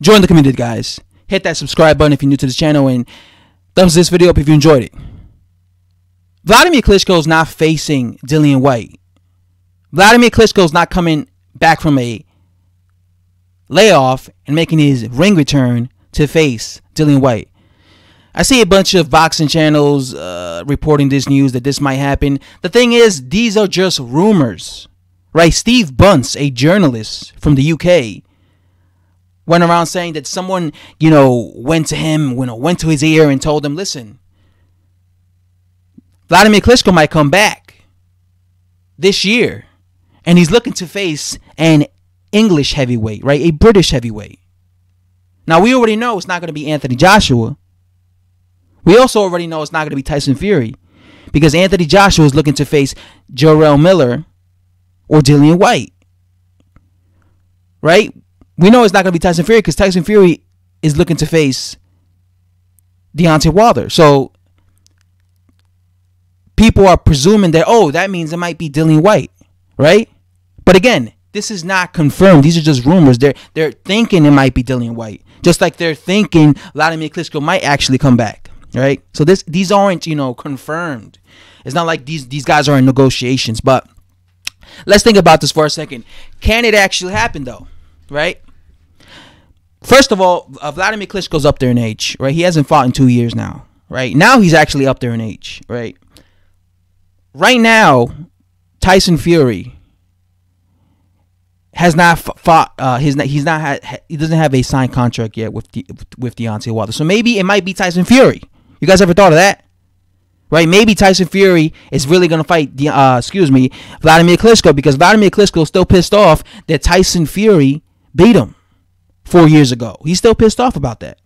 Join the community, guys. Hit that subscribe button if you're new to this channel, and thumbs this video up if you enjoyed it. Wladimir Klitschko is not facing Dillian Whyte. Wladimir Klitschko is not coming back from a layoff and making his ring return to face Dillian Whyte. I see a bunch of boxing channels reporting this news that this might happen. The thing is, these are just rumors, right? Steve Bunce, a journalist from the UK, went around saying that someone, went to him, went to his ear and told him, listen, Wladimir Klitschko might come back this year, and he's looking to face an English heavyweight, right? A British heavyweight. Now, we already know it's not going to be Anthony Joshua. We also already know it's not going to be Tyson Fury, because Anthony Joshua is looking to face Jarrell Miller or Dillian Whyte, right? We know it's not going to be Tyson Fury because Tyson Fury is looking to face Deontay Wilder. So people are presuming that, oh, that means it might be Dillian Whyte, right? But again, this is not confirmed. These are just rumors. They're thinking it might be Dillian Whyte, just like they're thinking Wladimir Klitschko might actually come back, right? So these aren't, confirmed. It's not like these guys are in negotiations. But let's think about this for a second. Can it actually happen, though, right? First of all, Wladimir Klitschko's up there in age, right? He hasn't fought in 2 years now, right? Now he's actually up there in age, right? Right now, Tyson Fury has not fought. He doesn't have a signed contract yet with Deontay Wilder. So maybe it might be Tyson Fury. You guys ever thought of that? Right? Maybe Tyson Fury is really gonna fight Wladimir Klitschko, because Wladimir Klitschko is still pissed off that Tyson Fury beat him 4 years ago. He's still pissed off about that,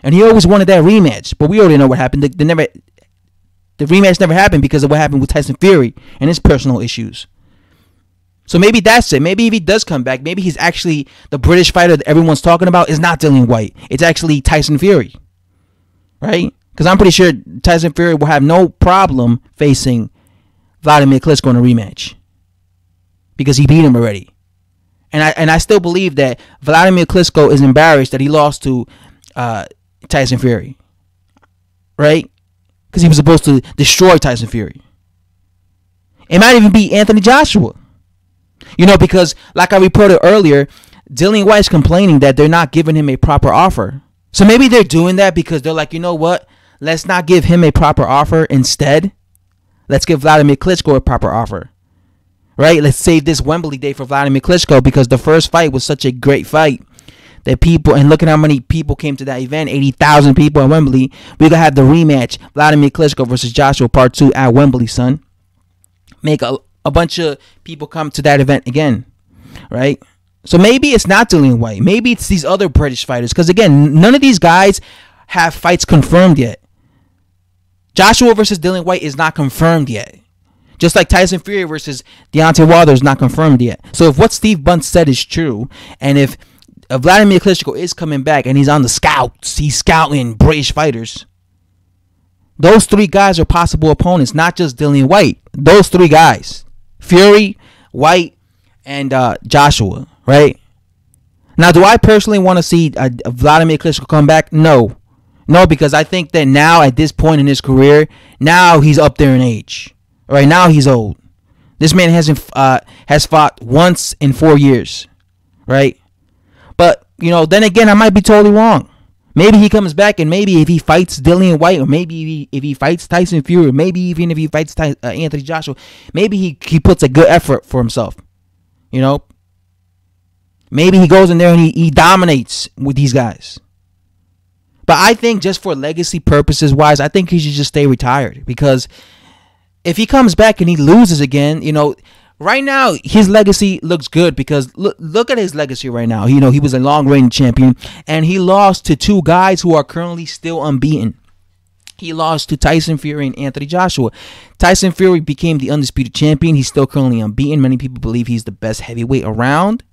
and he always wanted that rematch. But we already know what happened. The rematch never happened because of what happened with Tyson Fury and his personal issues. So maybe that's it. Maybe if he does come back, maybe he's actually the British fighter that everyone's talking about is not Dillian Whyte. It's actually Tyson Fury, right? Because I'm pretty sure Tyson Fury will have no problem facing Wladimir Klitschko in a rematch because he beat him already. And I still believe that Wladimir Klitschko is embarrassed that he lost to Tyson Fury, right? Because he was supposed to destroy Tyson Fury. It might even be Anthony Joshua. Because like I reported earlier, Dillian Whyte's complaining that they're not giving him a proper offer. So maybe they're doing that because they're like, you know what? Let's not give him a proper offer. Instead, let's give Wladimir Klitschko a proper offer. Right? Let's save this Wembley day for Wladimir Klitschko, because the first fight was such a great fight that people, and look at how many people came to that event, 80,000 people at Wembley. We're going to have the rematch, Wladimir Klitschko versus Joshua Part 2 at Wembley, son. Make a bunch of people come to that event again, right? So maybe it's not Dillian Whyte. Maybe it's these other British fighters, because again, none of these guys have fights confirmed yet. Joshua versus Dillian Whyte is not confirmed yet. Just like Tyson Fury versus Deontay Wilder is not confirmed yet. So if what Steve Bunce said is true, and if Wladimir Klitschko is coming back and he's on the scouts, he's scouting British fighters, those three guys are possible opponents, not just Dillian Whyte. Those three guys, Fury, Whyte, and Joshua, right? Now, do I personally want to see Wladimir Klitschko come back? No, because I think that now at this point in his career, now he's up there in age. Right now he's old. This man has fought once in 4 years, right? But then again, I might be totally wrong. Maybe he comes back, and maybe if he fights Dillian Whyte, or maybe if he fights Tyson Fury, or maybe even if he fights Anthony Joshua, maybe he puts a good effort for himself. Maybe he goes in there and he dominates with these guys. But I think just for legacy purposes wise, I think he should just stay retired, because if he comes back and he loses again, right now his legacy looks good, because look at his legacy right now. He was a long-reigning champion, and he lost to two guys who are currently still unbeaten. He lost to Tyson Fury and Anthony Joshua. Tyson Fury became the undisputed champion. He's still currently unbeaten. Many people believe he's the best heavyweight around.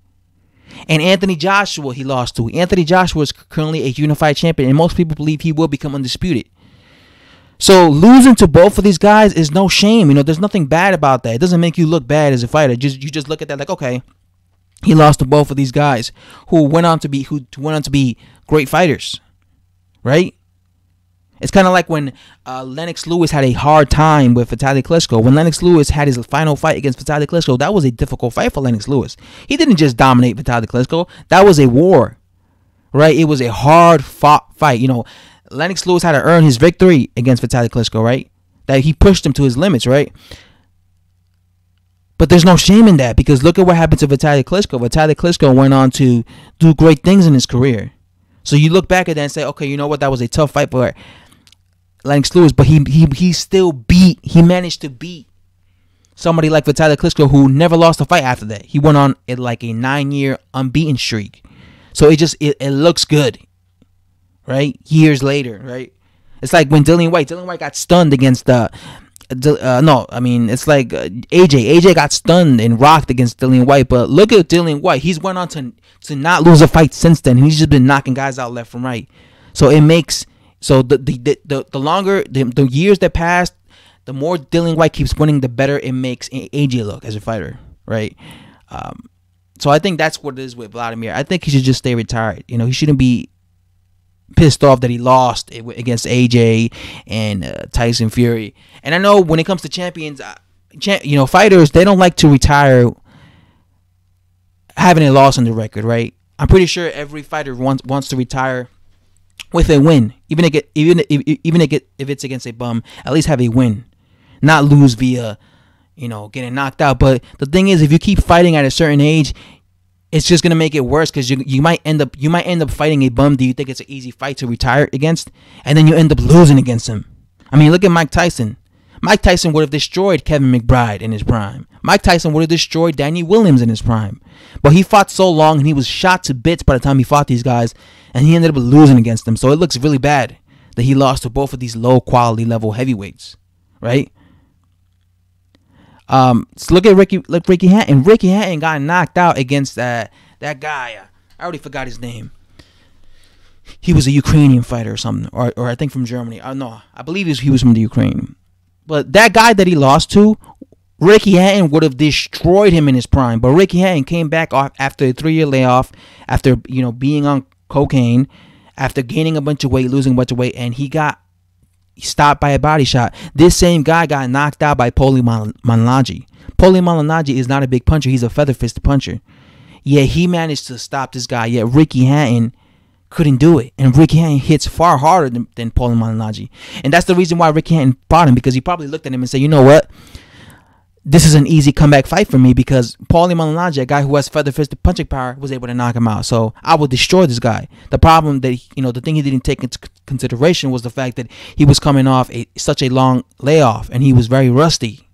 And Anthony Joshua, he lost to. Anthony Joshua is currently a unified champion, and most people believe he will become undisputed. So losing to both of these guys is no shame. There's nothing bad about that. It doesn't make you look bad as a fighter. You just look at that like, okay, He lost to both of these guys who went on to be great fighters, right? It's kind of like when Lennox Lewis had a hard time with Vitaly Klitschko. When Lennox Lewis had his final fight against Vitaly Klitschko, that was a difficult fight for Lennox Lewis. He didn't just dominate Vitaly Klitschko. That was a war, right? It was a hard fought fight. You know, Lennox Lewis had to earn his victory against Vitaly Klitschko, right? That he pushed him to his limits, right? But there's no shame in that, because look at what happened to Vitaly Klitschko. Vitaly Klitschko went on to do great things in his career. So you look back at that and say, okay, you know what? That was a tough fight for Lennox Lewis, but he managed to beat somebody like Vitaly Klitschko, who never lost a fight after that. He went on like a 9-year unbeaten streak. So it looks good, right? Years later, right? It's like when Dillian Whyte got stunned against it's like AJ got stunned and rocked against Dillian Whyte. But look at Dillian Whyte. He's went on to not lose a fight since then. He's just been knocking guys out left and right. So it makes the longer the years that pass, the more Dillian Whyte keeps winning, the better it makes AJ look as a fighter, right? So I think that's what it is with Wladimir. I think he should just stay retired. You know, he shouldn't be pissed off that he lost against AJ and Tyson Fury. And I know when it comes to champions, fighters, they don't like to retire having a loss on the record, right? I'm pretty sure every fighter wants to retire with a win, even if it's against a bum. At least have a win, not lose via getting knocked out. But the thing is, if you keep fighting at a certain age, it's just gonna make it worse, because you might end up fighting a bum that you think it's an easy fight to retire against, and then you end up losing against him. I mean, look at Mike Tyson. Mike Tyson would have destroyed Kevin McBride in his prime. Mike Tyson would have destroyed Danny Williams in his prime. But he fought so long, and he was shot to bits by the time he fought these guys, and he ended up losing against them. So it looks really bad that he lost to both of these low quality level heavyweights, right? So look at Ricky Hatton. Ricky Hatton got knocked out against that guy. I already forgot his name. He was a Ukrainian fighter or something, or I think from Germany. No, I believe he was from the Ukraine. But that guy that he lost to, Ricky Hatton would have destroyed him in his prime. But Ricky Hatton came back off after a 3-year layoff, after being on cocaine, after gaining a bunch of weight, losing a bunch of weight, and he got stopped by a body shot. This same guy got knocked out by Poli Malignaggi. Poli Malignaggi is not a big puncher. He's a feather fist puncher. Yeah, he managed to stop this guy. Yet Ricky Hatton couldn't do it. And Ricky Hatton hits far harder than Poli Malignaggi. And that's the reason why Ricky Hatton fought him, because he probably looked at him and said, you know what? This is an easy comeback fight for me, because Poli Malignaggi, a guy who has feather-fisted punching power, was able to knock him out. So I will destroy this guy. The problem that, the thing he didn't take into consideration was the fact that he was coming off such a long layoff, and he was very rusty,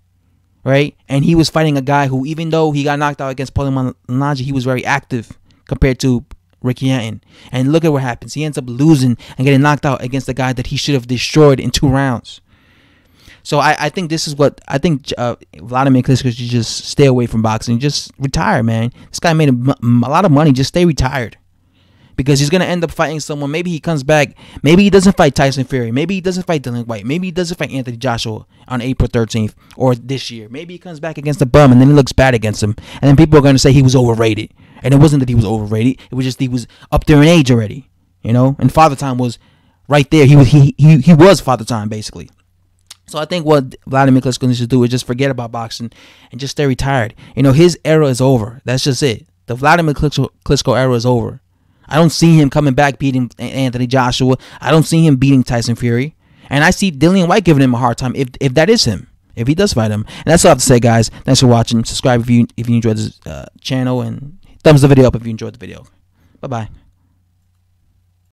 right? And he was fighting a guy who, even though he got knocked out against Poli Malignaggi, he was very active compared to Ricky Hatton. And look at what happens. He ends up losing and getting knocked out against a guy that he should have destroyed in 2 rounds. So I think this is what I think. Wladimir Klitschko should just stay away from boxing. Just retire, man. This guy made a lot of money. Just stay retired, because he's gonna end up fighting someone. Maybe he comes back. Maybe he doesn't fight Tyson Fury. Maybe he doesn't fight Dillian Whyte. Maybe he doesn't fight Anthony Joshua on April 13th or this year. Maybe he comes back against a bum, and then he looks bad against him, and then people are gonna say he was overrated. And it wasn't that he was overrated. It was just he was up there in age already, And Father Time was right there. He was Father Time basically. So I think what Wladimir Klitschko needs to do is just forget about boxing and just stay retired. His era is over. That's just it. The Wladimir Klitschko era is over. I don't see him coming back beating Anthony Joshua. I don't see him beating Tyson Fury. And I see Dillian Whyte giving him a hard time if that is him. If he does fight him. And that's all I have to say, guys. Thanks for watching. Subscribe if you enjoyed this channel, and thumbs the video up if you enjoyed the video. Bye-bye.